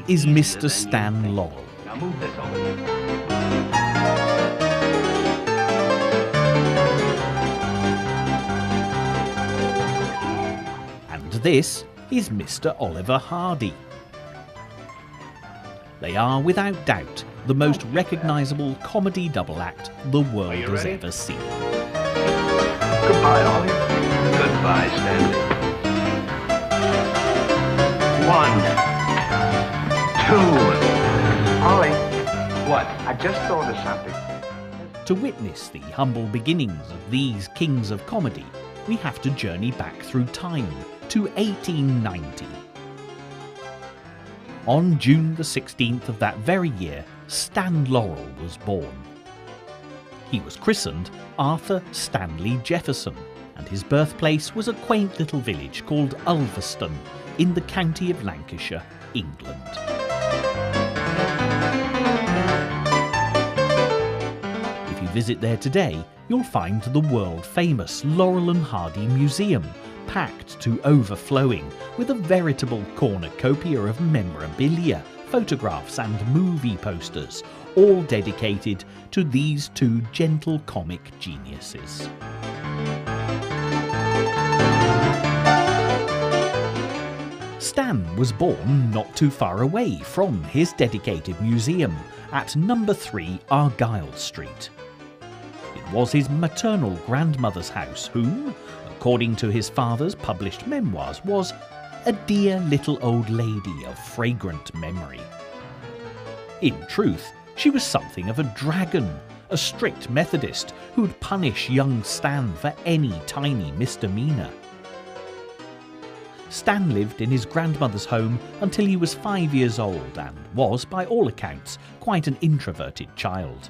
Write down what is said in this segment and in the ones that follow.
is Mr. Stan Laurel. Now move this over. And this is Mr. Oliver Hardy. They are, without doubt, the most recognisable comedy double act the world has ever seen. Goodbye, Ollie. Goodbye, Stanley. 1, 2. Ollie. What? I just thought of something. To witness the humble beginnings of these kings of comedy, we have to journey back through time to 1890. On June the 16th of that very year, Stan Laurel was born. He was christened Arthur Stanley Jefferson, and his birthplace was a quaint little village called Ulverston in the county of Lancashire, England. If you visit there today, you'll find the world-famous Laurel and Hardy Museum, packed to overflowing with a veritable cornucopia of memorabilia, photographs and movie posters, all dedicated to these two gentle comic geniuses. Stan was born not too far away from his dedicated museum at number 3 Argyle Street. It was his maternal grandmother's house whom, according to his father's published memoirs, was a dear little old lady of fragrant memory. In truth, she was something of a dragon, a strict Methodist who'd punish young Stan for any tiny misdemeanour. Stan lived in his grandmother's home until he was 5 years old and was, by all accounts, quite an introverted child.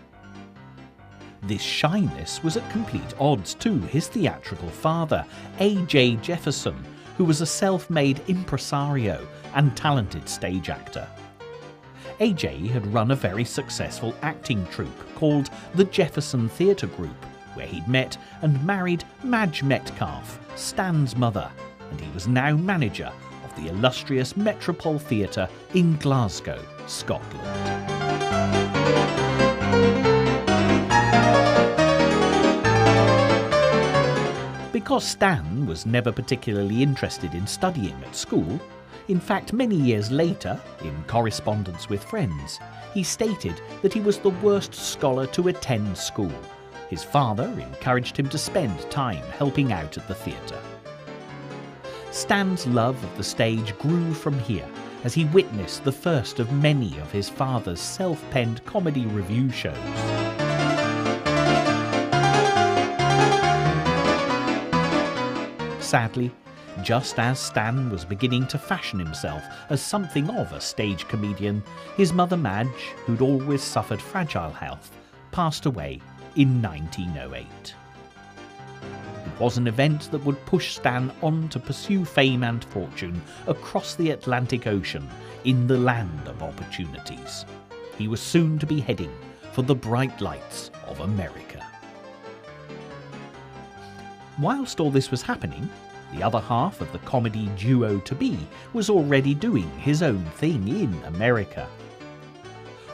This shyness was at complete odds to his theatrical father, A.J. Jefferson, who was a self-made impresario and talented stage actor. A.J. had run a very successful acting troupe called the Jefferson Theatre Group, where he'd met and married Madge Metcalfe, Stan's mother, and he was now manager of the illustrious Metropole Theatre in Glasgow, Scotland. Because Stan was never particularly interested in studying at school, in fact many years later, in correspondence with friends, he stated that he was the worst scholar to attend school. His father encouraged him to spend time helping out at the theatre. Stan's love of the stage grew from here as he witnessed the first of many of his father's self-penned comedy revue shows. Sadly, just as Stan was beginning to fashion himself as something of a stage comedian, his mother Madge, who'd always suffered fragile health, passed away in 1908. It was an event that would push Stan on to pursue fame and fortune across the Atlantic Ocean in the land of opportunities. He was soon to be heading for the bright lights of America. Whilst all this was happening, the other half of the comedy duo-to-be was already doing his own thing in America.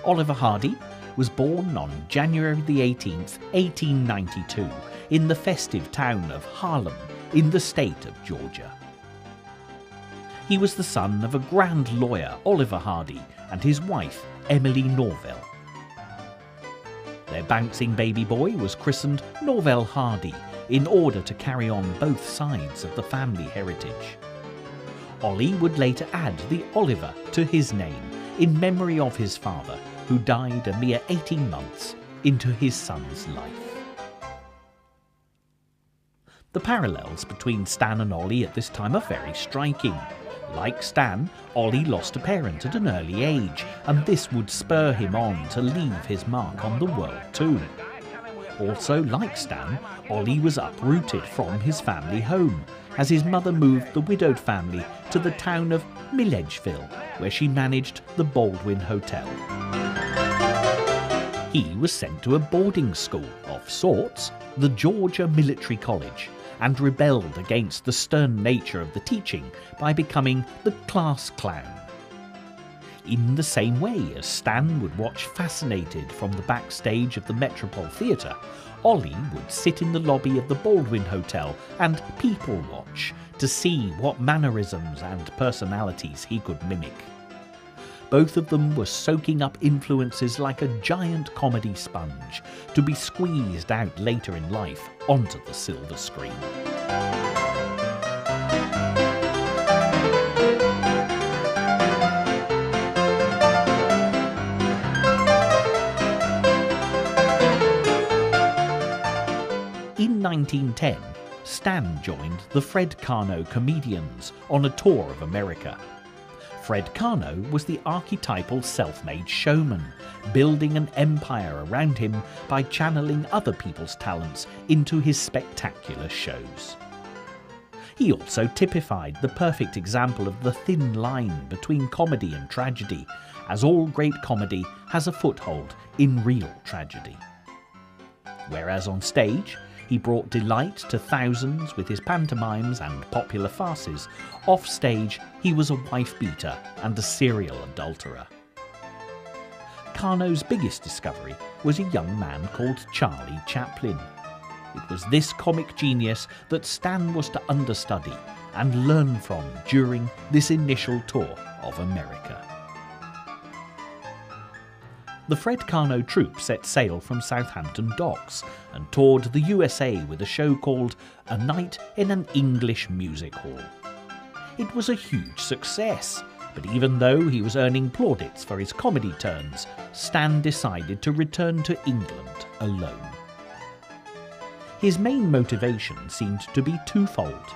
Oliver Hardy was born on January the 18th, 1892, in the festive town of Harlem, in the state of Georgia. He was the son of a grand lawyer, Oliver Hardy, and his wife, Emily Norvell. Their bouncing baby boy was christened Norvell Hardy, in order to carry on both sides of the family heritage. Ollie would later add the Oliver to his name in memory of his father, who died a mere 18 months into his son's life. The parallels between Stan and Ollie at this time are very striking. Like Stan, Ollie lost a parent at an early age, and this would spur him on to leave his mark on the world too. Also, like Stan, Ollie was uprooted from his family home, as his mother moved the widowed family to the town of Milledgeville, where she managed the Baldwin Hotel. He was sent to a boarding school of sorts, the Georgia Military College, and rebelled against the stern nature of the teaching by becoming the class clown. In the same way as Stan would watch fascinated from the backstage of the Metropole Theatre, Ollie would sit in the lobby of the Baldwin Hotel and people watch to see what mannerisms and personalities he could mimic. Both of them were soaking up influences like a giant comedy sponge to be squeezed out later in life onto the silver screen. In 1910, Stan joined the Fred Karno Comedians on a tour of America. Fred Karno was the archetypal self-made showman, building an empire around him by channeling other people's talents into his spectacular shows. He also typified the perfect example of the thin line between comedy and tragedy, as all great comedy has a foothold in real tragedy. Whereas on stage, he brought delight to thousands with his pantomimes and popular farces, off stage he was a wife-beater and a serial adulterer. Karno's biggest discovery was a young man called Charlie Chaplin. It was this comic genius that Stan was to understudy and learn from during this initial tour of America. The Fred Karno troupe set sail from Southampton docks and toured the USA with a show called A Night in an English Music Hall. It was a huge success, but even though he was earning plaudits for his comedy turns, Stan decided to return to England alone. His main motivation seemed to be twofold.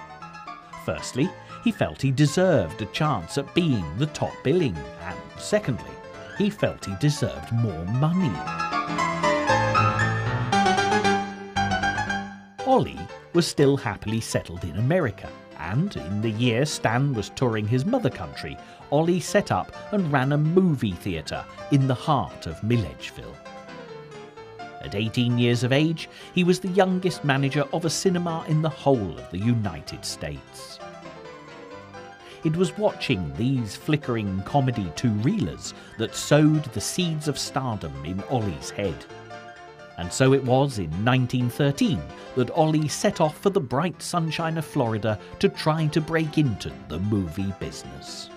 Firstly, he felt he deserved a chance at being the top billing, and secondly, he felt he deserved more money. Ollie was still happily settled in America, and in the year Stan was touring his mother country, Ollie set up and ran a movie theatre in the heart of Milledgeville. At 18 years of age, he was the youngest manager of a cinema in the whole of the United States. It was watching these flickering comedy two-reelers that sowed the seeds of stardom in Ollie's head. And so it was in 1913 that Ollie set off for the bright sunshine of Florida to try to break into the movie business.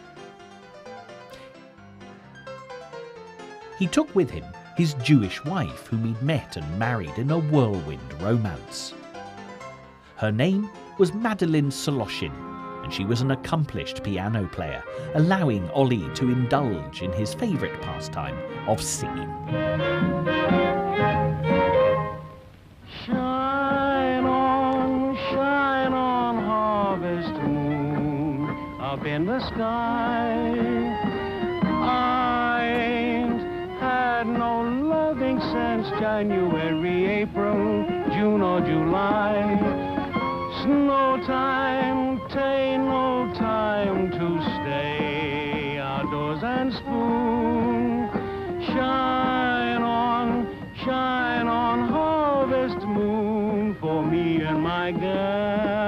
He took with him his Jewish wife, whom he'd met and married in a whirlwind romance. Her name was Madeline Soloshin, and she was an accomplished piano player, allowing Ollie to indulge in his favourite pastime of singing. Shine on, harvest moon, up in the sky. I ain't had no loving since January, April, June or July. Snow time, tain't no time to stay outdoors and spoon. Shine on, harvest moon, for me and my gal.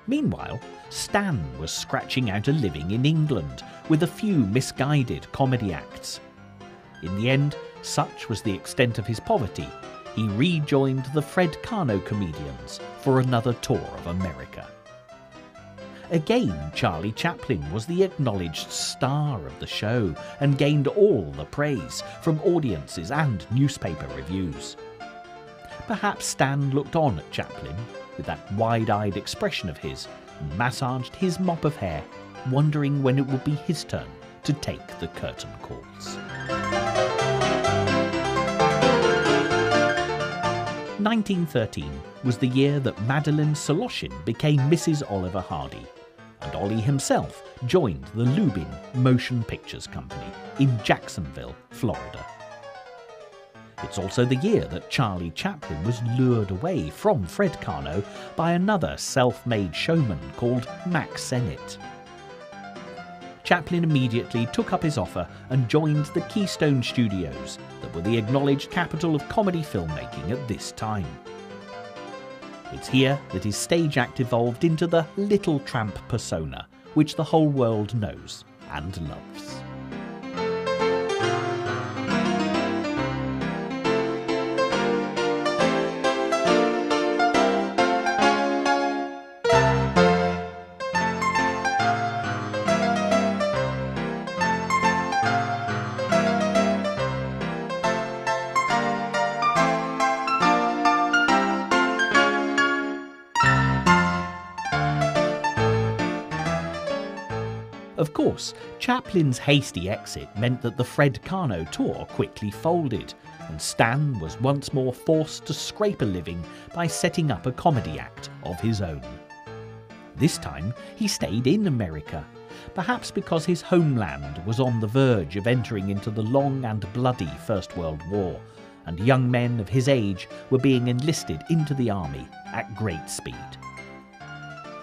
Meanwhile, Stan was scratching out a living in England with a few misguided comedy acts. In the end, such was the extent of his poverty, he rejoined the Fred Karno Comedians for another tour of America. Again, Charlie Chaplin was the acknowledged star of the show and gained all the praise from audiences and newspaper reviews. Perhaps Stan looked on at Chaplin with that wide-eyed expression of his and massaged his mop of hair, wondering when it would be his turn to take the curtain calls. 1913 was the year that Madeline Soloshin became Mrs. Oliver Hardy, and Ollie himself joined the Lubin Motion Pictures Company in Jacksonville, Florida. It's also the year that Charlie Chaplin was lured away from Fred Karno by another self-made showman called Max Sennett. Chaplin immediately took up his offer and joined the Keystone Studios that were the acknowledged capital of comedy filmmaking at this time. It's here that his stage act evolved into the Little Tramp persona, which the whole world knows and loves. Of course, Chaplin's hasty exit meant that the Fred Karno tour quickly folded, and Stan was once more forced to scrape a living by setting up a comedy act of his own. This time, he stayed in America, perhaps because his homeland was on the verge of entering into the long and bloody First World War, and young men of his age were being enlisted into the army at great speed.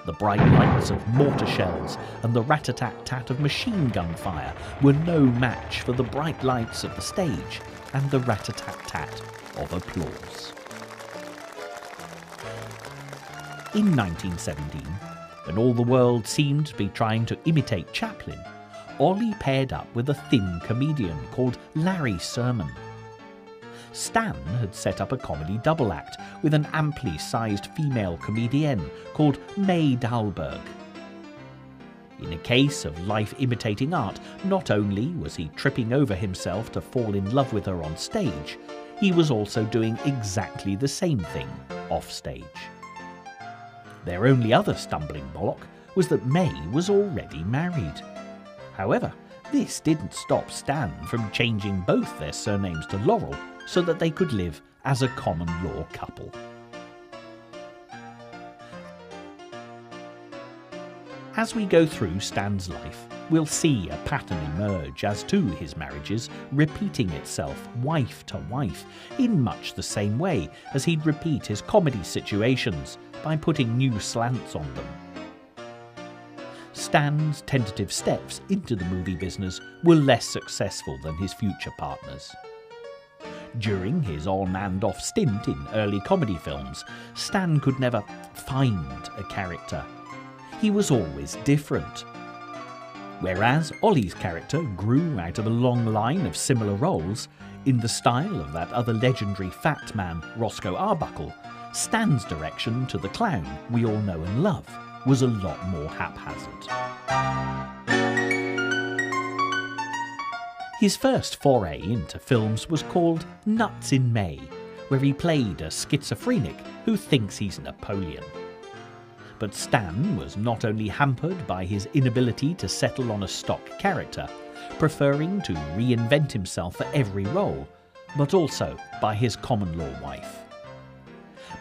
The bright lights of mortar shells and the rat-a-tat-tat of machine gun fire were no match for the bright lights of the stage and the rat-a-tat-tat of applause. In 1917, when all the world seemed to be trying to imitate Chaplin, Ollie paired up with a thin comedian called Larry Sermon. Stan had set up a comedy double act with an amply sized female comedienne called May Dahlberg. In a case of life imitating art, not only was he tripping over himself to fall in love with her on stage, he was also doing exactly the same thing off stage. Their only other stumbling block was that May was already married. However, this didn't stop Stan from changing both their surnames to Laurel so that they could live as a common law couple. As we go through Stan's life, we'll see a pattern emerge as to his marriages repeating itself wife to wife in much the same way as he'd repeat his comedy situations by putting new slants on them. Stan's tentative steps into the movie business were less successful than his future partners. During his on and off stint in early comedy films, Stan could never find a character. He was always different. Whereas Ollie's character grew out of a long line of similar roles, in the style of that other legendary fat man, Roscoe Arbuckle, Stan's direction to the clown we all know and love was a lot more haphazard. His first foray into films was called Nuts in May, where he played a schizophrenic who thinks he's Napoleon. But Stan was not only hampered by his inability to settle on a stock character, preferring to reinvent himself for every role, but also by his common law wife.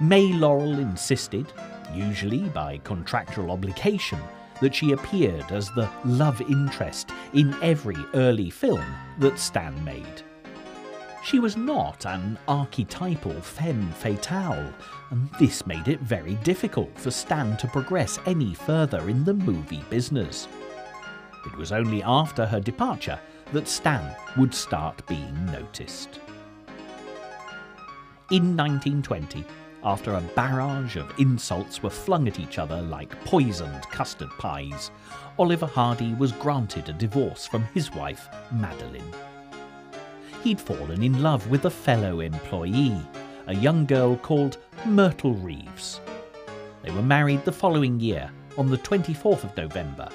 May Laurel insisted, usually by contractual obligation, that she appeared as the love interest in every early film that Stan made. She was not an archetypal femme fatale, and this made it very difficult for Stan to progress any further in the movie business. It was only after her departure that Stan would start being noticed. In 1920, after a barrage of insults were flung at each other like poisoned custard pies, Oliver Hardy was granted a divorce from his wife, Madeline. He'd fallen in love with a fellow employee, a young girl called Myrtle Reeves. They were married the following year, on the 24th of November,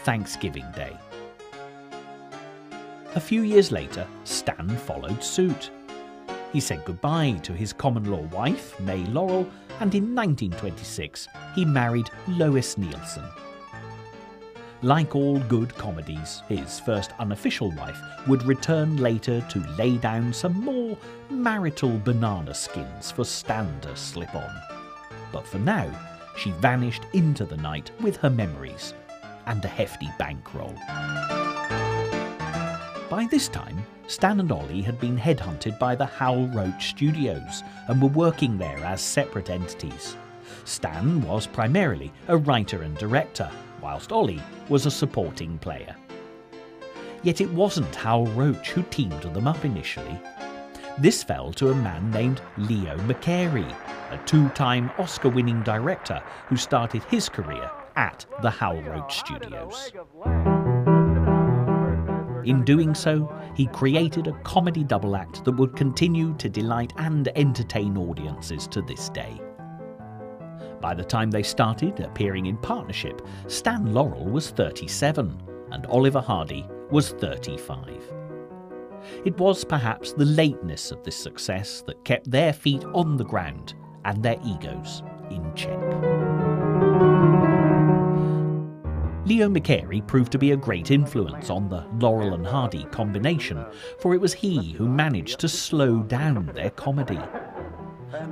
Thanksgiving Day. A few years later, Stan followed suit. He said goodbye to his common law wife, May Laurel, and in 1926 he married Lois Nielsen. Like all good comedies, his first unofficial wife would return later to lay down some more marital banana skins for Stan to slip on. But for now, she vanished into the night with her memories, and a hefty bankroll. By this time, Stan and Ollie had been headhunted by the Hal Roach Studios and were working there as separate entities. Stan was primarily a writer and director, whilst Ollie was a supporting player. Yet it wasn't Hal Roach who teamed them up initially. This fell to a man named Leo McCarey, a two-time Oscar-winning director who started his career at the Hal Roach Studios. In doing so, he created a comedy double act that would continue to delight and entertain audiences to this day. By the time they started appearing in partnership, Stan Laurel was 37 and Oliver Hardy was 35. It was perhaps the lateness of this success that kept their feet on the ground and their egos in check. Leo McCarey proved to be a great influence on the Laurel and Hardy combination, for it was he who managed to slow down their comedy.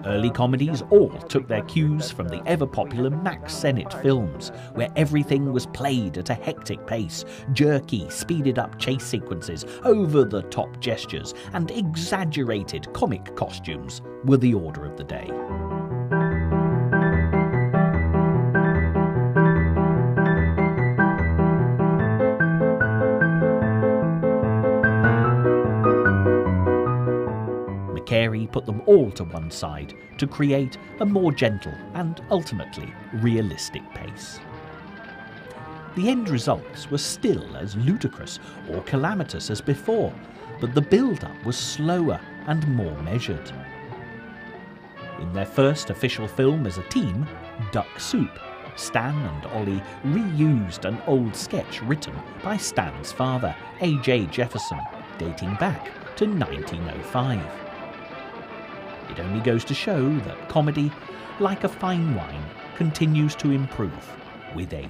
Early comedies all took their cues from the ever-popular Max Sennett films, where everything was played at a hectic pace, jerky, speeded-up chase sequences, over-the-top gestures, and exaggerated comic costumes were the order of the day. McCarey put them all to one side to create a more gentle and ultimately realistic pace. The end results were still as ludicrous or calamitous as before, but the build-up was slower and more measured. In their first official film as a team, Duck Soup, Stan and Ollie reused an old sketch written by Stan's father, A.J. Jefferson, dating back to 1905. It only goes to show that comedy, like a fine wine, continues to improve with age.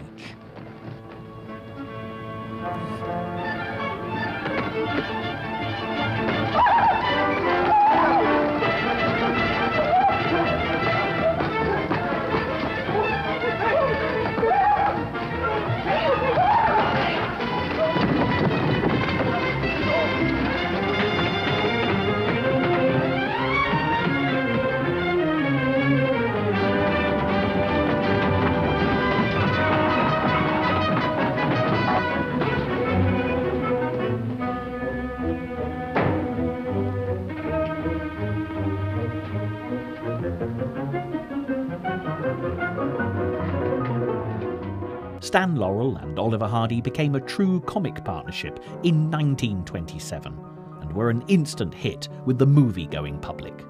Stan Laurel and Oliver Hardy became a true comic partnership in 1927 and were an instant hit with the movie-going public.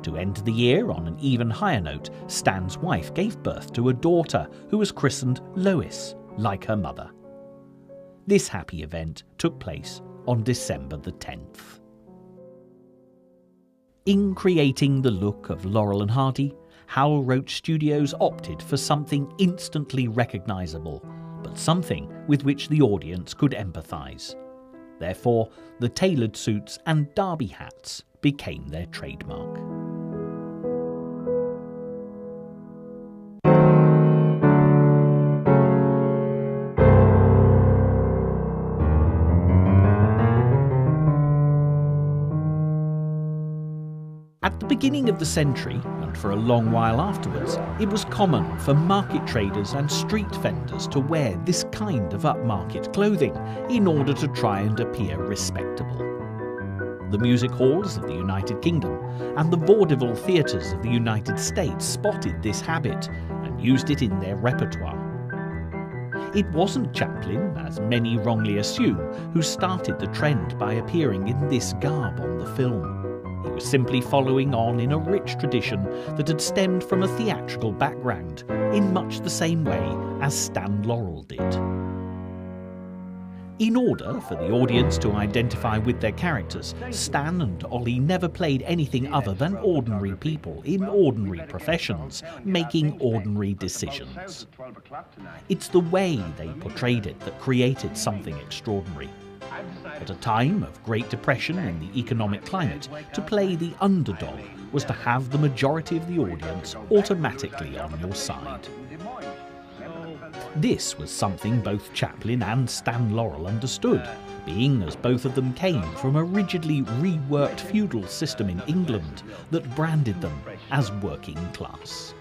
To end the year on an even higher note, Stan's wife gave birth to a daughter who was christened Lois, like her mother. This happy event took place on December the 10th. In creating the look of Laurel and Hardy, Hal Roach Studios opted for something instantly recognisable, but something with which the audience could empathise. Therefore, the tailored suits and derby hats became their trademark. At the beginning of the century, and for a long while afterwards, it was common for market traders and street vendors to wear this kind of upmarket clothing in order to try and appear respectable. The music halls of the United Kingdom and the vaudeville theatres of the United States spotted this habit and used it in their repertoire. It wasn't Chaplin, as many wrongly assume, who started the trend by appearing in this garb on the film. He was simply following on in a rich tradition that had stemmed from a theatrical background, in much the same way as Stan Laurel did. In order for the audience to identify with their characters, Stan and Ollie never played anything other than ordinary people in ordinary professions, making ordinary decisions. It's the way they portrayed it that created something extraordinary. At a time of Great Depression in the economic climate, to play the underdog was to have the majority of the audience automatically on your side. This was something both Chaplin and Stan Laurel understood, being as both of them came from a rigidly reworked feudal system in England that branded them as working class.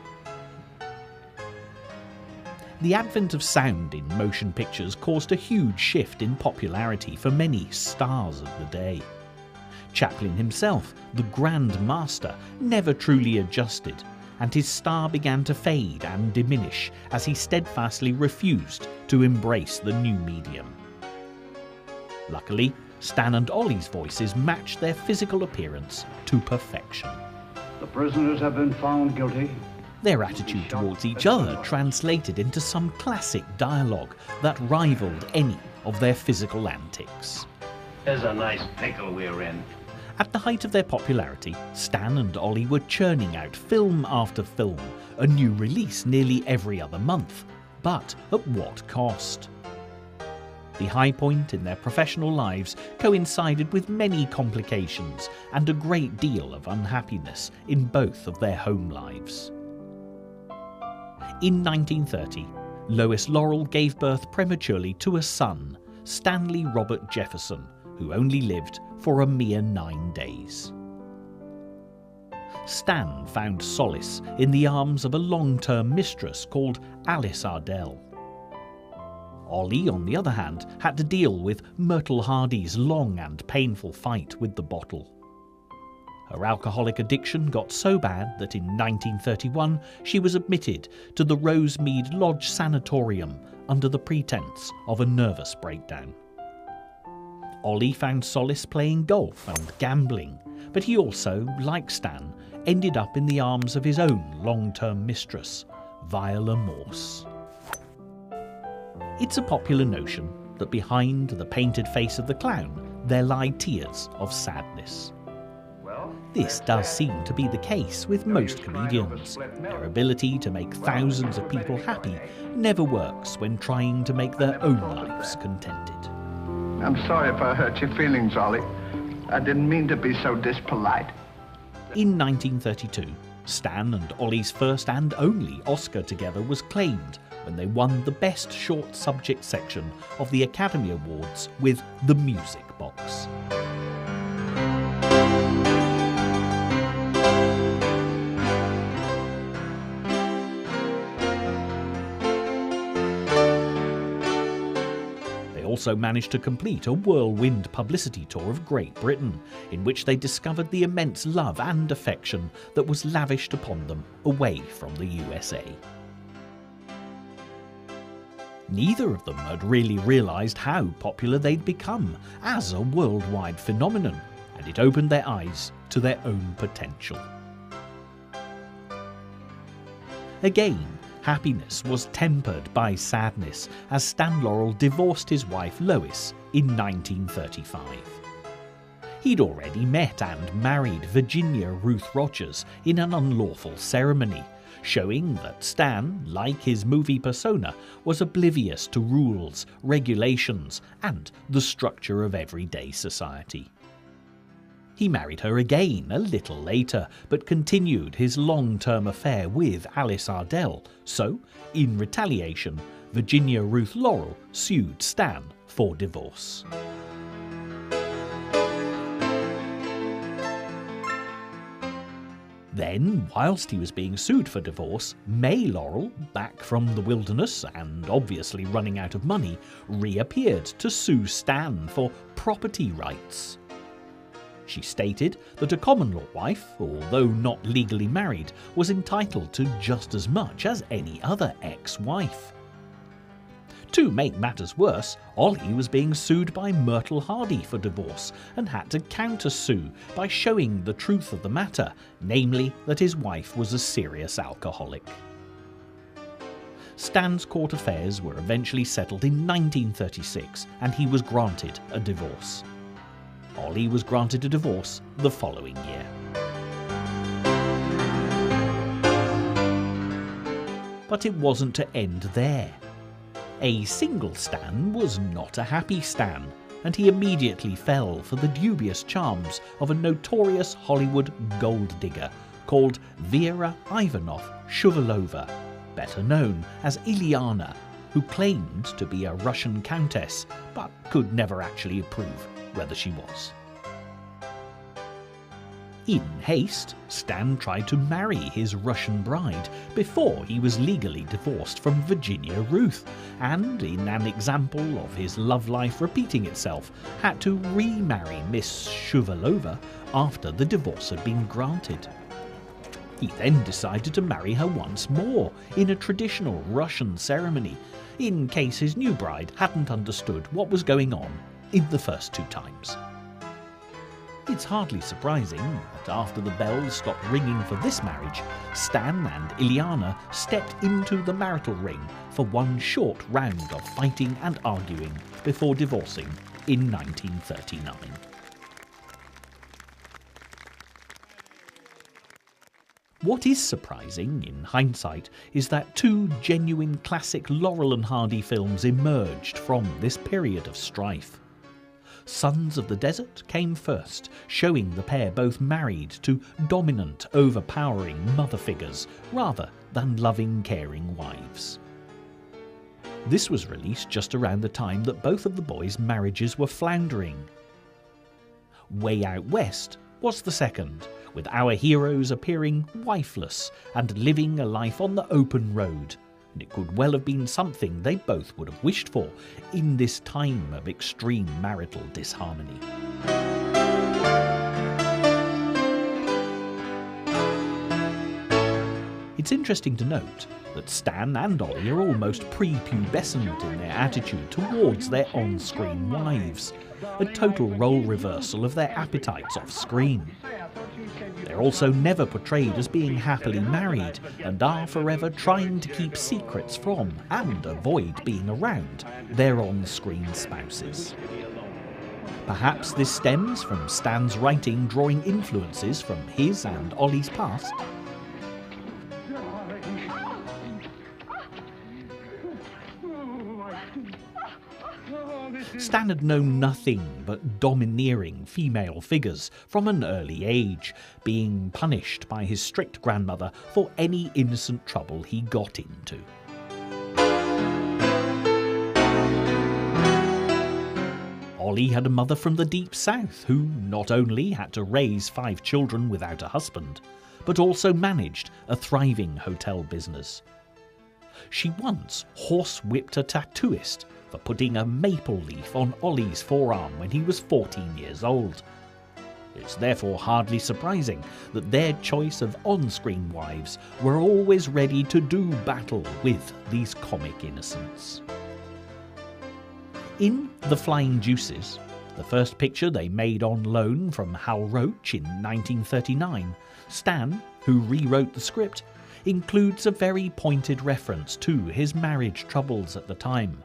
The advent of sound in motion pictures caused a huge shift in popularity for many stars of the day. Chaplin himself, the Grand Master, never truly adjusted, and his star began to fade and diminish as he steadfastly refused to embrace the new medium. Luckily, Stan and Ollie's voices matched their physical appearance to perfection. The prisoners have been found guilty. Their attitude towards each other translated into some classic dialogue that rivaled any of their physical antics. There's a nice pickle we're in. At the height of their popularity, Stan and Ollie were churning out film after film, a new release nearly every other month. But at what cost? The high point in their professional lives coincided with many complications and a great deal of unhappiness in both of their home lives. In 1930, Lois Laurel gave birth prematurely to a son, Stanley Robert Jefferson, who only lived for a mere 9 days. Stan found solace in the arms of a long-term mistress called Alice Ardell. Ollie, on the other hand, had to deal with Myrtle Hardy's long and painful fight with the bottle. Her alcoholic addiction got so bad that in 1931 she was admitted to the Rosemead Lodge Sanatorium under the pretense of a nervous breakdown. Ollie found solace playing golf and gambling, but he also, like Stan, ended up in the arms of his own long-term mistress, Viola Morse. It's a popular notion that behind the painted face of the clown there lie tears of sadness. This does seem to be the case with most comedians. Their ability to make thousands of people happy never works when trying to make their own lives contented. I'm sorry if I hurt your feelings, Ollie. I didn't mean to be so dispolite. In 1932, Stan and Ollie's first and only Oscar together was claimed when they won the Best Short Subject section of the Academy Awards with The Music Box. Also managed to complete a whirlwind publicity tour of Great Britain, in which they discovered the immense love and affection that was lavished upon them away from the USA. Neither of them had really realised how popular they'd become as a worldwide phenomenon, and it opened their eyes to their own potential. Again, happiness was tempered by sadness as Stan Laurel divorced his wife Lois in 1935. He'd already met and married Virginia Ruth Rogers in an unlawful ceremony, showing that Stan, like his movie persona, was oblivious to rules, regulations, and the structure of everyday society. He married her again a little later, but continued his long-term affair with Alice Ardell, so, in retaliation, Virginia Ruth Laurel sued Stan for divorce. Then, whilst he was being sued for divorce, May Laurel, back from the wilderness and obviously running out of money, reappeared to sue Stan for property rights. She stated that a common-law wife, although not legally married, was entitled to just as much as any other ex-wife. To make matters worse, Ollie was being sued by Myrtle Hardy for divorce and had to counter-sue by showing the truth of the matter, namely that his wife was a serious alcoholic. Stan's court affairs were eventually settled in 1936 and he was granted a divorce. Ollie was granted a divorce the following year. But it wasn't to end there. A single Stan was not a happy Stan, and he immediately fell for the dubious charms of a notorious Hollywood gold digger called Vera Ivanov Shuvalova, better known as Ilyana, who claimed to be a Russian countess, but could never actually prove whether she was. In haste, Stan tried to marry his Russian bride before he was legally divorced from Virginia Ruth, and in an example of his love life repeating itself, had to remarry Miss Shuvalova after the divorce had been granted. He then decided to marry her once more in a traditional Russian ceremony, in case his new bride hadn't understood what was going on in the first two times. It's hardly surprising that after the bells stopped ringing for this marriage, Stan and Ileana stepped into the marital ring for one short round of fighting and arguing before divorcing in 1939. What is surprising in hindsight is that two genuine classic Laurel and Hardy films emerged from this period of strife. Sons of the Desert came first, showing the pair both married to dominant, overpowering mother figures rather than loving, caring wives. This was released just around the time that both of the boys' marriages were floundering. Way Out West was the second, with our heroes appearing wifeless and living a life on the open road. And it could well have been something they both would have wished for in this time of extreme marital disharmony. It's interesting to note that Stan and Ollie are almost prepubescent in their attitude towards their on-screen wives, a total role reversal of their appetites off-screen. They're also never portrayed as being happily married and are forever trying to keep secrets from and avoid being around their on-screen spouses. Perhaps this stems from Stan's writing drawing influences from his and Ollie's past. Stan had known nothing but domineering female figures from an early age, being punished by his strict grandmother for any innocent trouble he got into. Ollie had a mother from the deep south who not only had to raise 5 children without a husband, but also managed a thriving hotel business. She once horsewhipped a tattooist for putting a maple leaf on Ollie's forearm when he was 14 years old. It's therefore hardly surprising that their choice of on-screen wives were always ready to do battle with these comic innocents. In The Flying Deuces, the first picture they made on loan from Hal Roach in 1939, Stan, who rewrote the script, includes a very pointed reference to his marriage troubles at the time,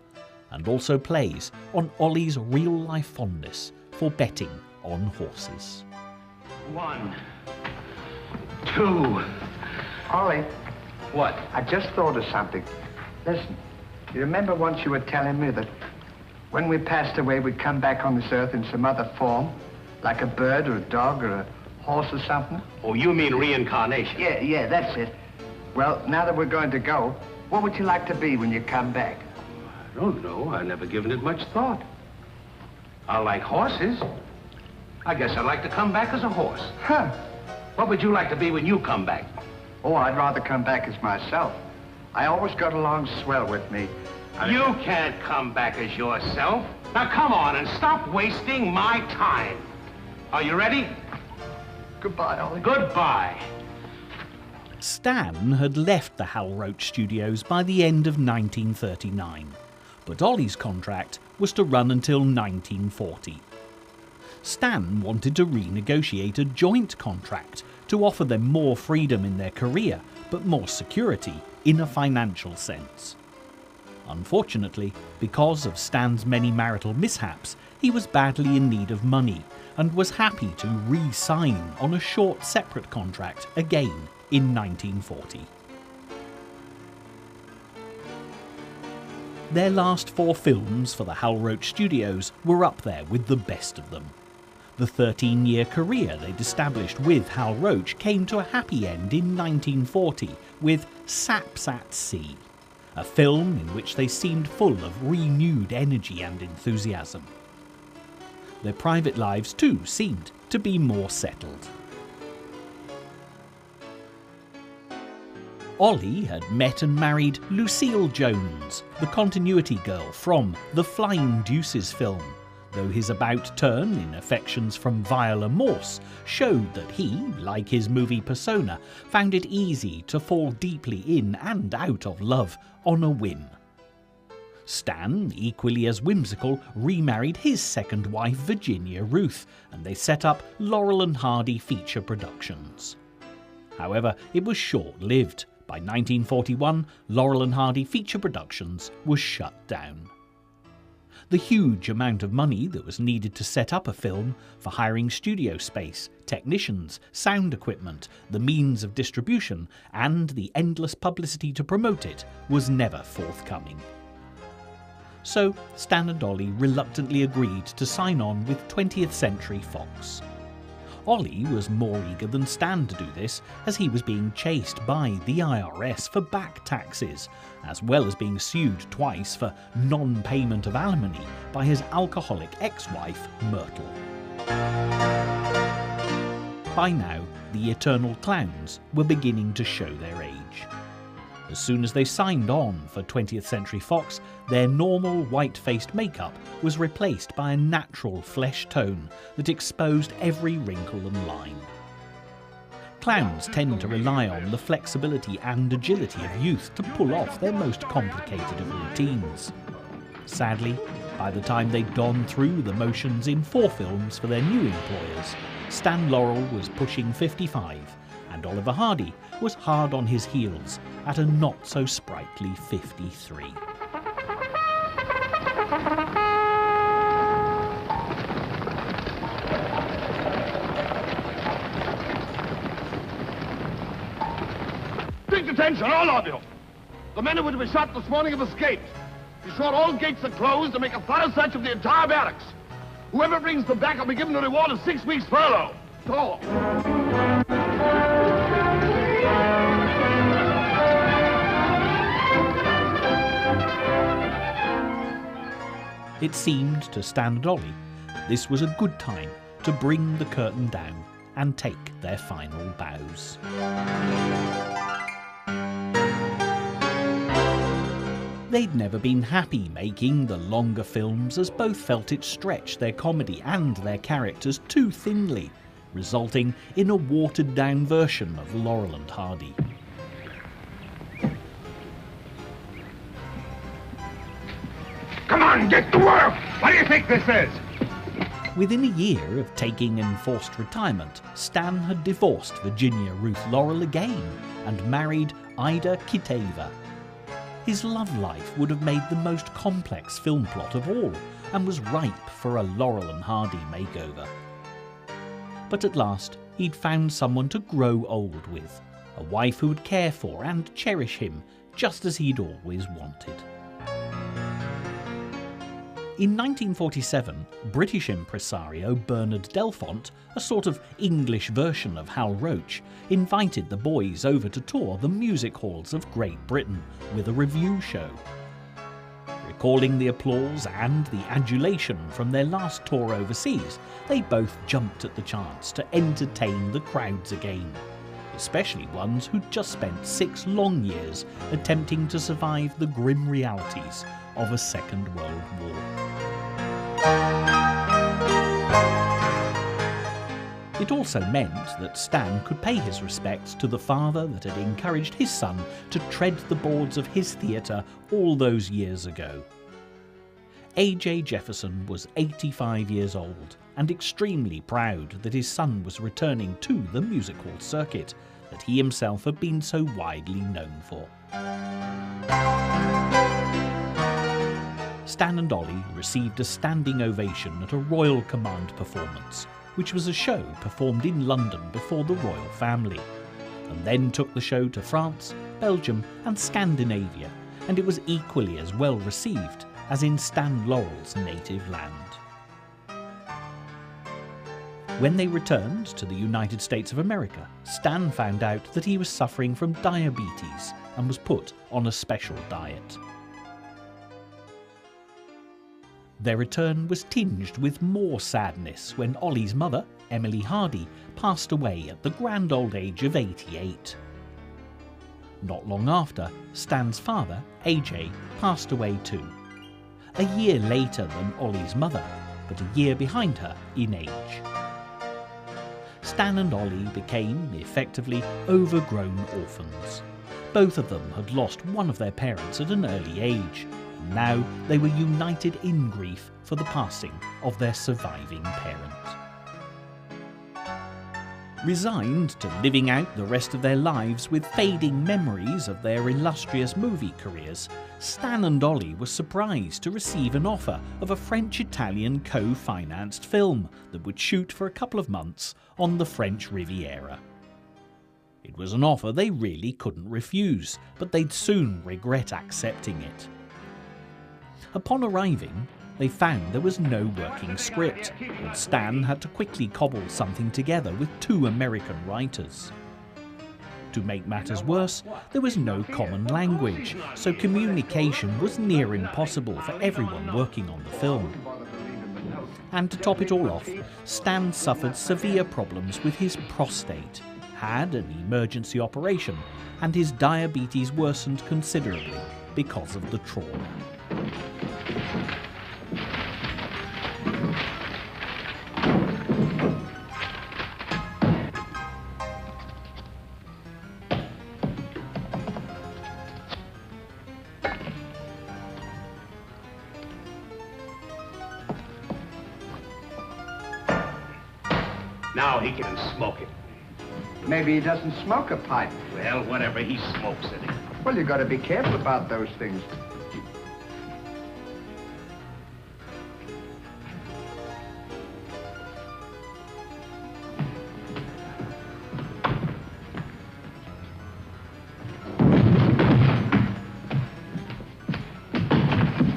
and also plays on Ollie's real-life fondness for betting on horses. 1, 2. Ollie, What? I just thought of something. Listen, you remember once you were telling me that when we passed away, we'd come back on this earth in some other form, like a bird or a dog or a horse or something? Oh, you mean reincarnation? Yeah, that's it. Well, now that we're going to go, what would you like to be when you come back? I don't know. I've never given it much thought. I like horses. I guess I'd like to come back as a horse. Huh. What would you like to be when you come back? Oh, I'd rather come back as myself. I always got along swell with me. You can't come back as yourself. Now come on and stop wasting my time. Are you ready? Goodbye, Ollie. Goodbye. Stan had left the Hal Roach Studios by the end of 1939, but Ollie's contract was to run until 1940. Stan wanted to renegotiate a joint contract to offer them more freedom in their career, but more security in a financial sense. Unfortunately, because of Stan's many marital mishaps, he was badly in need of money and was happy to re-sign on a short separate contract again in 1940. Their last 4 films for the Hal Roach Studios were up there with the best of them. The 13-year career they'd established with Hal Roach came to a happy end in 1940 with Saps at Sea, a film in which they seemed full of renewed energy and enthusiasm. Their private lives too seemed to be more settled. Ollie had met and married Lucille Jones, the continuity girl from the Flying Deuces film, though his about-turn in affections from Viola Morse showed that he, like his movie persona, found it easy to fall deeply in and out of love on a whim. Stan, equally as whimsical, remarried his second wife Virginia Ruth, and they set up Laurel Hardy Feature Productions. However, it was short-lived. By 1941, Laurel Hardy Feature Productions was shut down. The huge amount of money that was needed to set up a film, for hiring studio space, technicians, sound equipment, the means of distribution, and the endless publicity to promote it, was never forthcoming. So Stan and Ollie reluctantly agreed to sign on with 20th Century Fox. Ollie was more eager than Stan to do this, as he was being chased by the IRS for back taxes, as well as being sued twice for non-payment of alimony by his alcoholic ex-wife, Myrtle. By now, the Eternal Clowns were beginning to show their age. As soon as they signed on for 20th Century Fox, their normal white-faced makeup was replaced by a natural flesh tone that exposed every wrinkle and line. Clowns tend to rely on the flexibility and agility of youth to pull off their most complicated of routines. Sadly, by the time they'd gone through the motions in 4 films for their new employers, Stan Laurel was pushing 55, and Oliver Hardy was hard on his heels at a not-so-sprightly 53. Strict attention, all of you! The men who were to be shot this morning have escaped. Be sure all gates are closed and make a thorough search of the entire barracks. Whoever brings them back will be given a reward of 6 weeks' furlough. Go! It seemed to Stan and Ollie that this was a good time to bring the curtain down and take their final bows. They'd never been happy making the longer films, as both felt it stretched their comedy and their characters too thinly, resulting in a watered-down version of Laurel and Hardy. Come on, get to work! What do you think this is? Within a year of taking enforced retirement, Stan had divorced Virginia Ruth Laurel again and married Ida Kiteva. His love life would have made the most complex film plot of all, and was ripe for a Laurel and Hardy makeover. But at last, he'd found someone to grow old with, a wife who would care for and cherish him, just as he'd always wanted. In 1947, British impresario Bernard Delfont, a sort of English version of Hal Roach, invited the boys over to tour the music halls of Great Britain with a revue show. Recalling the applause and the adulation from their last tour overseas, they both jumped at the chance to entertain the crowds again, especially ones who'd just spent 6 long years attempting to survive the grim realities of a Second World War. It also meant that Stan could pay his respects to the father that had encouraged his son to tread the boards of his theatre all those years ago. A.J. Jefferson was 85 years old and extremely proud that his son was returning to the music hall circuit that he himself had been so widely known for. Stan and Ollie received a standing ovation at a Royal Command performance, which was a show performed in London before the royal family, and then took the show to France, Belgium and Scandinavia, and it was equally as well received as in Stan Laurel's native land. When they returned to the United States of America, Stan found out that he was suffering from diabetes and was put on a special diet. Their return was tinged with more sadness when Ollie's mother, Emily Hardy, passed away at the grand old age of 88. Not long after, Stan's father, AJ, passed away too. A year later than Ollie's mother, but a year behind her in age. Stan and Ollie became, effectively, overgrown orphans. Both of them had lost one of their parents at an early age, and now they were united in grief for the passing of their surviving parent. Resigned to living out the rest of their lives with fading memories of their illustrious movie careers, Stan and Ollie were surprised to receive an offer of a French-Italian co-financed film that would shoot for a couple of months on the French Riviera. It was an offer they really couldn't refuse, but they'd soon regret accepting it. Upon arriving, they found there was no working script, and Stan had to quickly cobble something together with 2 American writers. To make matters worse, there was no common language, so communication was near impossible for everyone working on the film. And to top it all off, Stan suffered severe problems with his prostate, had an emergency operation, and his diabetes worsened considerably because of the trauma. Now he can smoke it. Maybe he doesn't smoke a pipe. Well, whatever, he smokes it. Well, you got to be careful about those things.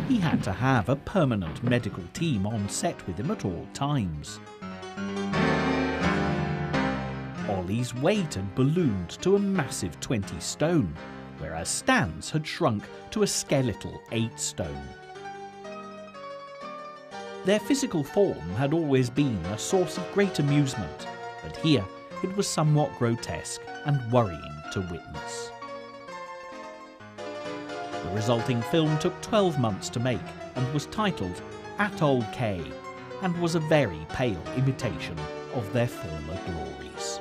He had to have a permanent medical team on set with him at all times. Ollie's weight had ballooned to a massive 20 stone, whereas Stan's had shrunk to a skeletal 8 stone. Their physical form had always been a source of great amusement, but here it was somewhat grotesque and worrying to witness. The resulting film took 12 months to make and was titled Atoll K, and was a very pale imitation of their former glories.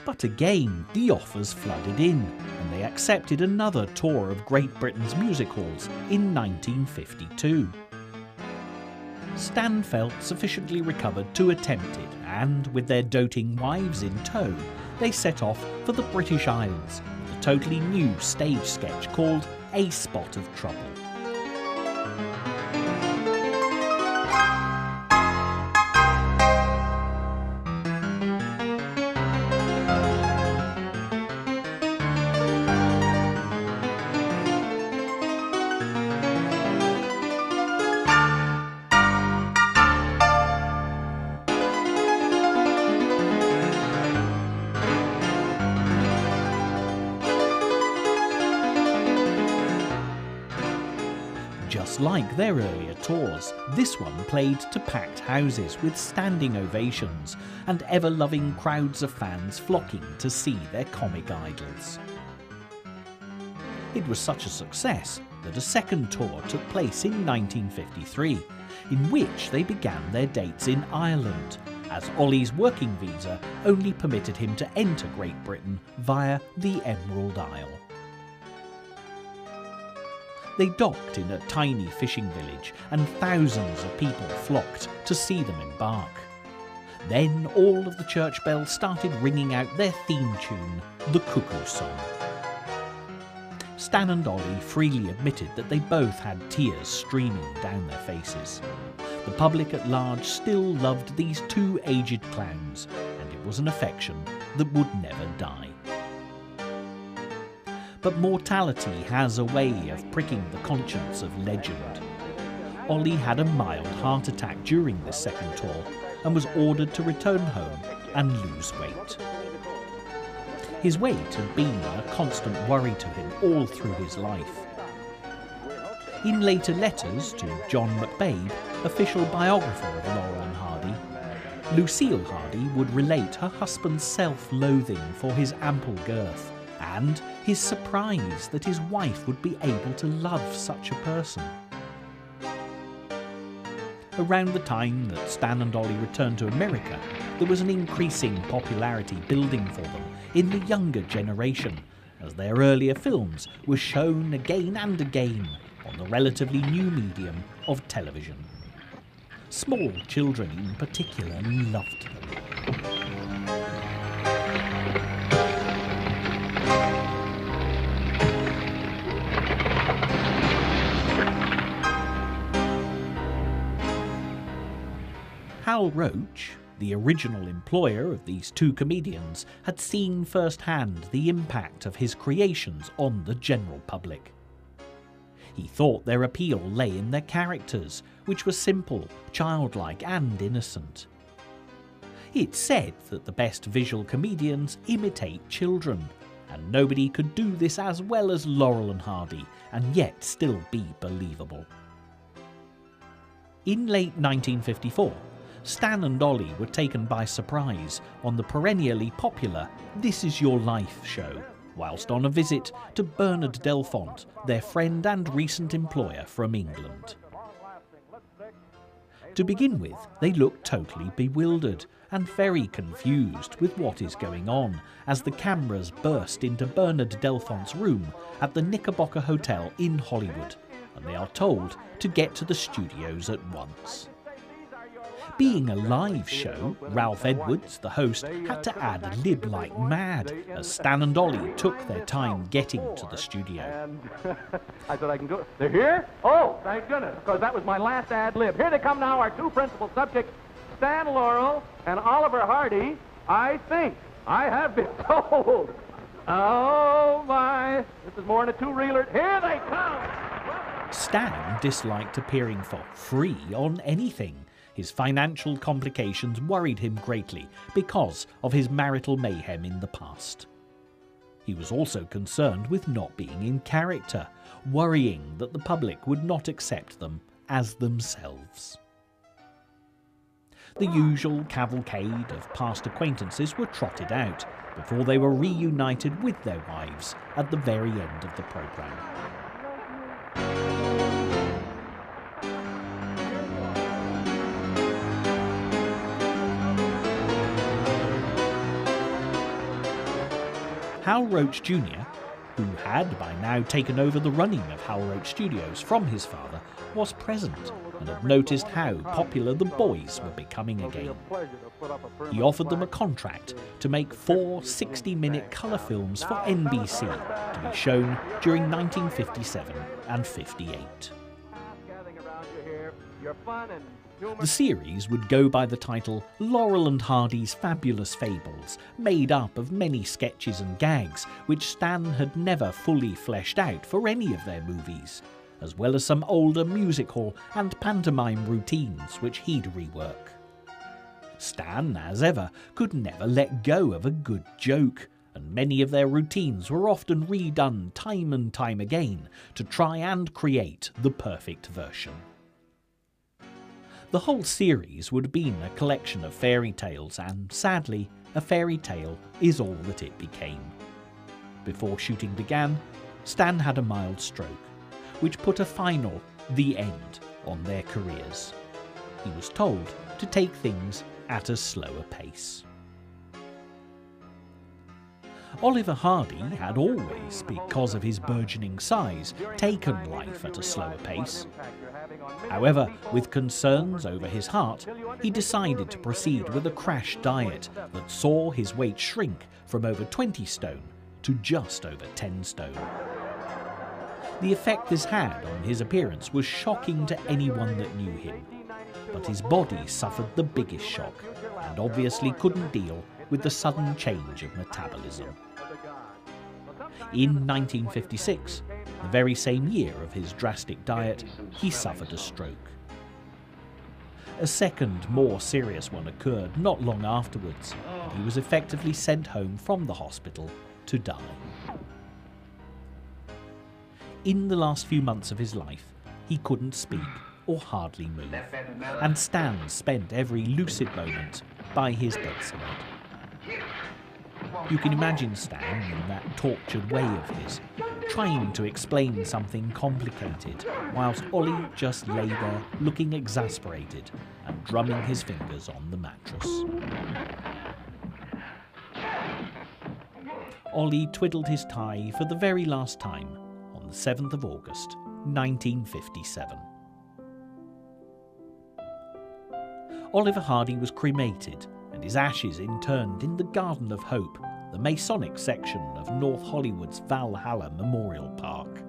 But again, the offers flooded in, and they accepted another tour of Great Britain's music halls in 1952. Stan felt sufficiently recovered to attempt it, and with their doting wives in tow, they set off for the British Isles with a totally new stage sketch called A Spot of Trouble. Just like their earlier tours, this one played to packed houses with standing ovations and ever-loving crowds of fans flocking to see their comic idols. It was such a success that a second tour took place in 1953, in which they began their dates in Ireland, as Ollie's working visa only permitted him to enter Great Britain via the Emerald Isle. They docked in a tiny fishing village, and thousands of people flocked to see them embark. Then all of the church bells started ringing out their theme tune, the Cuckoo Song. Stan and Ollie freely admitted that they both had tears streaming down their faces. The public at large still loved these two aged clowns, and it was an affection that would never die. But mortality has a way of pricking the conscience of legend. Ollie had a mild heart attack during this second tour and was ordered to return home and lose weight. His weight had been a constant worry to him all through his life. In later letters to John McBabe, official biographer of Laurel Hardy, Lucille Hardy would relate her husband's self-loathing for his ample girth and his surprise that his wife would be able to love such a person. Around the time that Stan and Ollie returned to America, there was an increasing popularity building for them in the younger generation, as their earlier films were shown again and again on the relatively new medium of television. Small children in particular loved them. Hal Roach, the original employer of these two comedians, had seen firsthand the impact of his creations on the general public. He thought their appeal lay in their characters, which were simple, childlike and innocent. It's said that the best visual comedians imitate children, and nobody could do this as well as Laurel and Hardy and yet still be believable. In late 1954, Stan and Ollie were taken by surprise on the perennially popular This Is Your Life show, whilst on a visit to Bernard Delfont, their friend and recent employer from England. To begin with, they look totally bewildered and very confused with what is going on as the cameras burst into Bernard Delfont's room at the Knickerbocker Hotel in Hollywood, and they are told to get to the studios at once. Being a live show, Ralph Edwards, the host, had to ad-lib like mad as Stan and Ollie took their time getting to the studio. And I thought I can go. They're here? Oh, thank goodness, because that was my last ad-lib. Here they come now, our two principal subjects, Stan Laurel and Oliver Hardy. I think I have been told. Oh, my. This is more than a two-reeler. Here they come. Stan disliked appearing for free on anything. His financial complications worried him greatly because of his marital mayhem in the past. He was also concerned with not being in character, worrying that the public would not accept them as themselves. The usual cavalcade of past acquaintances were trotted out before they were reunited with their wives at the very end of the programme. Hal Roach Jr., who had by now taken over the running of Hal Roach Studios from his father, was present and had noticed how popular the boys were becoming again. He offered them a contract to make 4 60-minute colour films for NBC to be shown during 1957 and 58. The series would go by the title Laurel and Hardy's Fabulous Fables, made up of many sketches and gags which Stan had never fully fleshed out for any of their movies, as well as some older music hall and pantomime routines which he'd rework. Stan, as ever, could never let go of a good joke, and many of their routines were often redone time and time again to try and create the perfect version. The whole series would have been a collection of fairy tales, and sadly, a fairy tale is all that it became. Before shooting began, Stan had a mild stroke, which put a final, the end, on their careers. He was told to take things at a slower pace. Oliver Hardy had always, because of his burgeoning size, taken life at a slower pace. However, with concerns over his heart, he decided to proceed with a crash diet that saw his weight shrink from over 20 stone to just over 10 stone. The effect this had on his appearance was shocking to anyone that knew him, but his body suffered the biggest shock and obviously couldn't deal with the sudden change of metabolism. In 1956, the very same year of his drastic diet, he suffered a stroke. A second, more serious one occurred not long afterwards, and he was effectively sent home from the hospital to die. In the last few months of his life, he couldn't speak or hardly move, and Stan spent every lucid moment by his bedside. You can imagine Stan in that tortured way of his, trying to explain something complicated, whilst Ollie just lay there looking exasperated and drumming his fingers on the mattress. Ollie twiddled his tie for the very last time on the 7th of August, 1957. Oliver Hardy was cremated and his ashes interned in the Garden of Hope, the Masonic section of North Hollywood's Valhalla Memorial Park.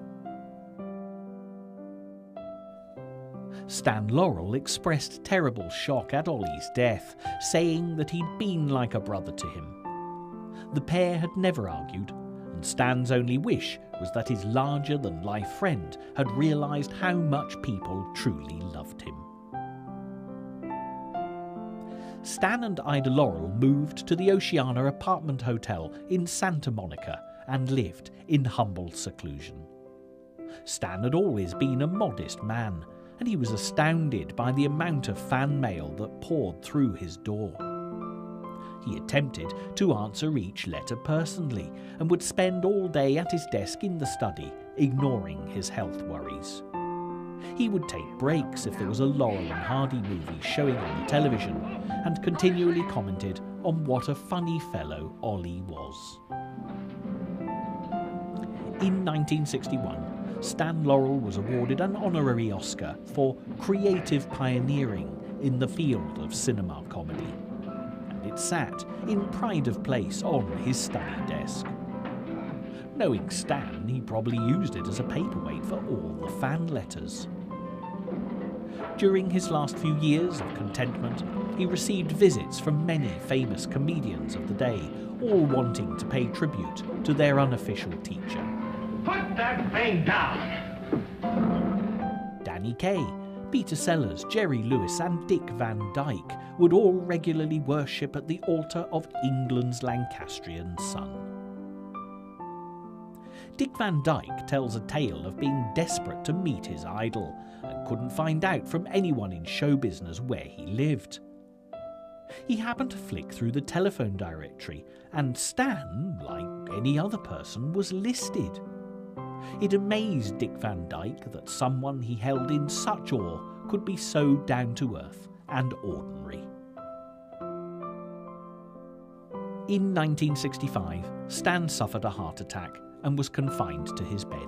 Stan Laurel expressed terrible shock at Ollie's death, saying that he'd been like a brother to him. The pair had never argued, and Stan's only wish was that his larger-than-life friend had realised how much people truly loved him. Stan and Ida Laurel moved to the Oceana Apartment Hotel in Santa Monica and lived in humble seclusion. Stan had always been a modest man, and he was astounded by the amount of fan mail that poured through his door. He attempted to answer each letter personally and would spend all day at his desk in the study, ignoring his health worries. He would take breaks if there was a Laurel and Hardy movie showing on the television, and continually commented on what a funny fellow Ollie was. In 1961, Stan Laurel was awarded an honorary Oscar for creative pioneering in the field of cinema comedy, and it sat in pride of place on his study desk. Knowing Stan, he probably used it as a paperweight for all the fan letters. During his last few years of contentment, he received visits from many famous comedians of the day, all wanting to pay tribute to their unofficial teacher. Put that thing down! Danny Kaye, Peter Sellers, Jerry Lewis and Dick Van Dyke would all regularly worship at the altar of England's Lancastrian son. Dick Van Dyke tells a tale of being desperate to meet his idol and couldn't find out from anyone in show business where he lived. He happened to flick through the telephone directory, and Stan, like any other person, was listed. It amazed Dick Van Dyke that someone he held in such awe could be so down-to-earth and ordinary. In 1965, Stan suffered a heart attack and was confined to his bed.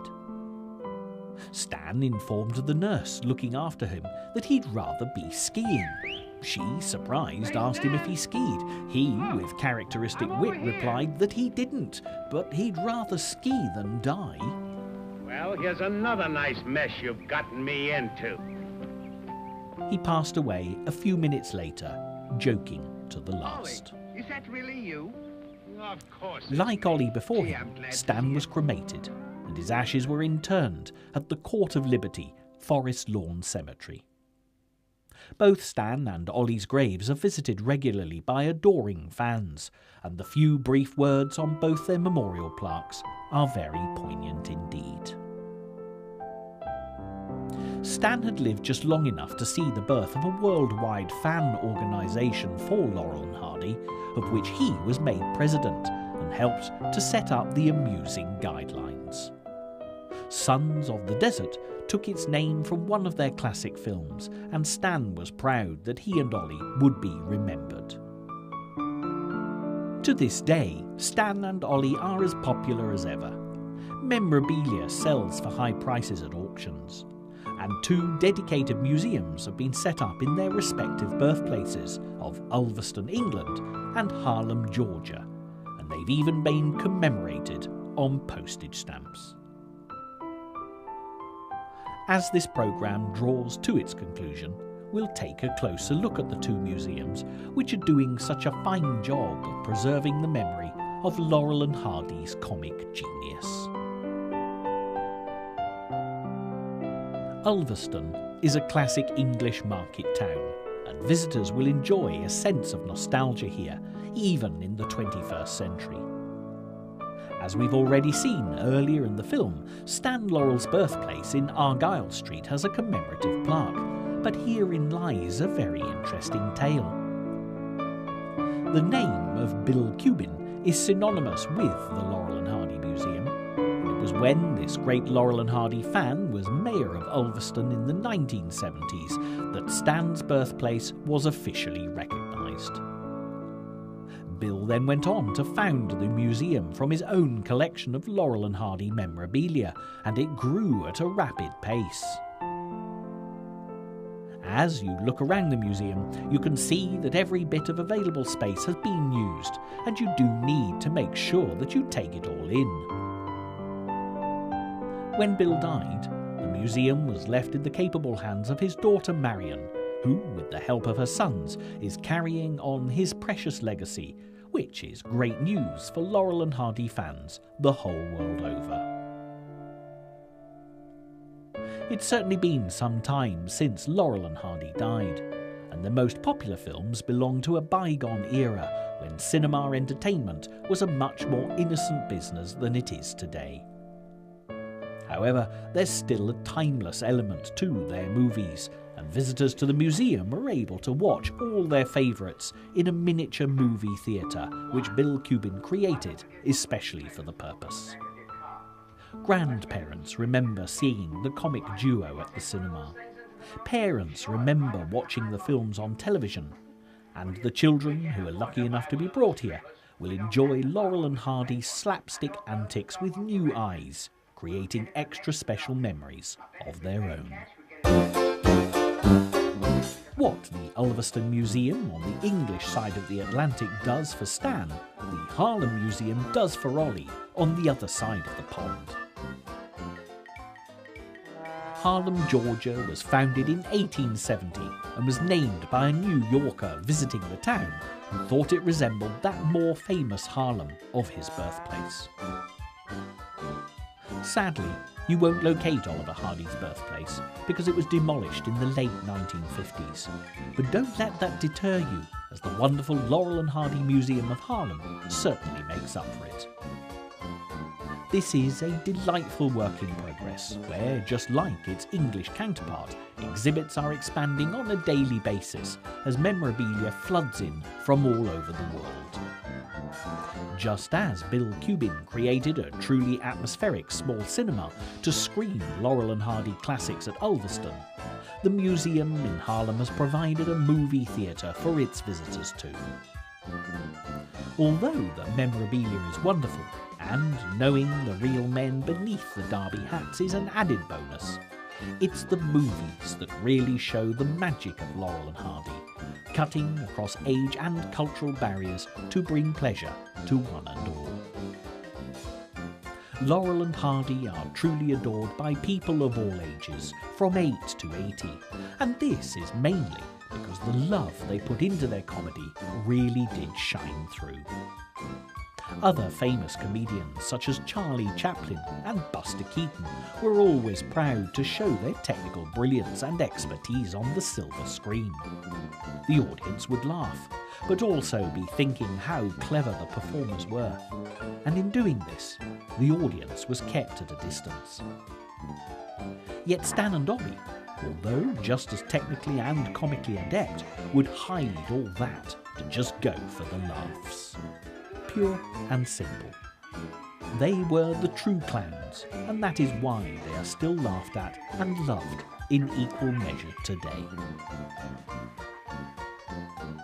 Stan informed the nurse looking after him that he'd rather be skiing. She, surprised, asked him if he skied. He, with characteristic wit, replied that he didn't, but he'd rather ski than die. Well, here's another nice mess you've gotten me into. He passed away a few minutes later, joking to the last. Ollie, is that really you? Of course. Like Ollie before Gee, him, I'm glad to Stan see was it. cremated, and his ashes were interned at the Court of Liberty, Forest Lawn Cemetery. Both Stan and Ollie's graves are visited regularly by adoring fans, and the few brief words on both their memorial plaques are very poignant indeed. Stan had lived just long enough to see the birth of a worldwide fan organisation for Laurel and Hardy, of which he was made president and helped to set up the amusing guidelines. Sons of the Desert took its name from one of their classic films, and Stan was proud that he and Ollie would be remembered. To this day, Stan and Ollie are as popular as ever. Memorabilia sells for high prices at auctions, and 2 dedicated museums have been set up in their respective birthplaces of Ulverston, England and Harlem, Georgia, and they've even been commemorated on postage stamps. As this programme draws to its conclusion, we'll take a closer look at the two museums, which are doing such a fine job of preserving the memory of Laurel and Hardy's comic genius. Ulverston is a classic English market town, and visitors will enjoy a sense of nostalgia here, even in the 21st century. As we've already seen earlier in the film, Stan Laurel's birthplace in Argyle Street has a commemorative plaque, but herein lies a very interesting tale. The name of Bill Cubbin is synonymous with the Laurel and Hardy Museum, and it was when this great Laurel and Hardy fan was mayor of Ulverston in the 1970s that Stan's birthplace was officially recognised. Bill then went on to found the museum from his own collection of Laurel and Hardy memorabilia, and it grew at a rapid pace. As you look around the museum, you can see that every bit of available space has been used, and you do need to make sure that you take it all in. When Bill died, the museum was left in the capable hands of his daughter Marion, who, with the help of her sons, is carrying on his precious legacy, which is great news for Laurel and Hardy fans the whole world over. It's certainly been some time since Laurel and Hardy died, and the most popular films belong to a bygone era when cinema entertainment was a much more innocent business than it is today. However, there's still a timeless element to their movies, and visitors to the museum are able to watch all their favourites in a miniature movie theatre which Bill Cubbin created especially for the purpose. Grandparents remember seeing the comic duo at the cinema. Parents remember watching the films on television, and the children who are lucky enough to be brought here will enjoy Laurel and Hardy's slapstick antics with new eyes, creating extra special memories of their own. What the Ulverston Museum on the English side of the Atlantic does for Stan, the Harlem Museum does for Ollie on the other side of the pond. Harlem, Georgia was founded in 1870 and was named by a New Yorker visiting the town who thought it resembled that more famous Harlem of his birthplace. Sadly, you won't locate Oliver Hardy's birthplace because it was demolished in the late 1950s. But don't let that deter you, as the wonderful Laurel and Hardy Museum of Harlem certainly makes up for it. This is a delightful work in progress, where, just like its English counterpart, exhibits are expanding on a daily basis as memorabilia floods in from all over the world. Just as Bill Cubbin created a truly atmospheric small cinema to screen Laurel and Hardy classics at Ulverston, the museum in Harlem has provided a movie theatre for its visitors too. Although the memorabilia is wonderful, and knowing the real men beneath the derby hats is an added bonus, it's the movies that really show the magic of Laurel and Hardy, cutting across age and cultural barriers to bring pleasure to one and all. Laurel and Hardy are truly adored by people of all ages, from 8 to 80, and this is mainly because the love they put into their comedy really did shine through. Other famous comedians such as Charlie Chaplin and Buster Keaton were always proud to show their technical brilliance and expertise on the silver screen. The audience would laugh, but also be thinking how clever the performers were, and in doing this, the audience was kept at a distance. Yet Stan and Ollie, although just as technically and comically adept, would hide all that to just go for the laughs. Pure and simple. They were the true clowns, and that is why they are still laughed at and loved in equal measure today.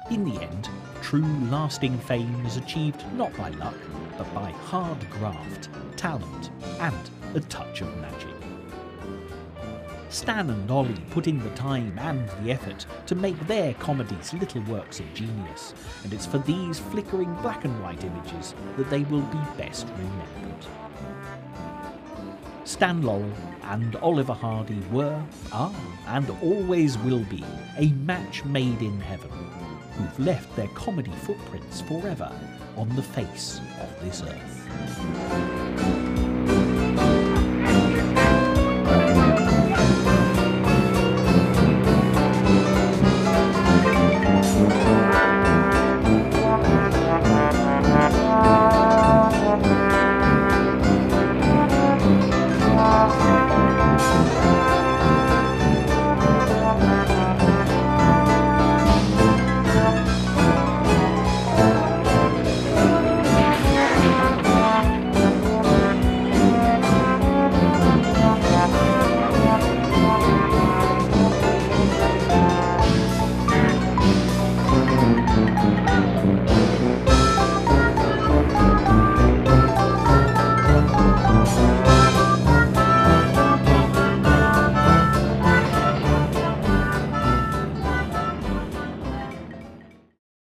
In the end, true lasting fame is achieved not by luck, but by hard graft, talent, and a touch of magic. Stan and Ollie put in the time and the effort to make their comedies little works of genius, and it's for these flickering black and white images that they will be best remembered. Stan Laurel and Oliver Hardy were, are, and always will be a match made in heaven, who've left their comedy footprints forever on the face of this earth.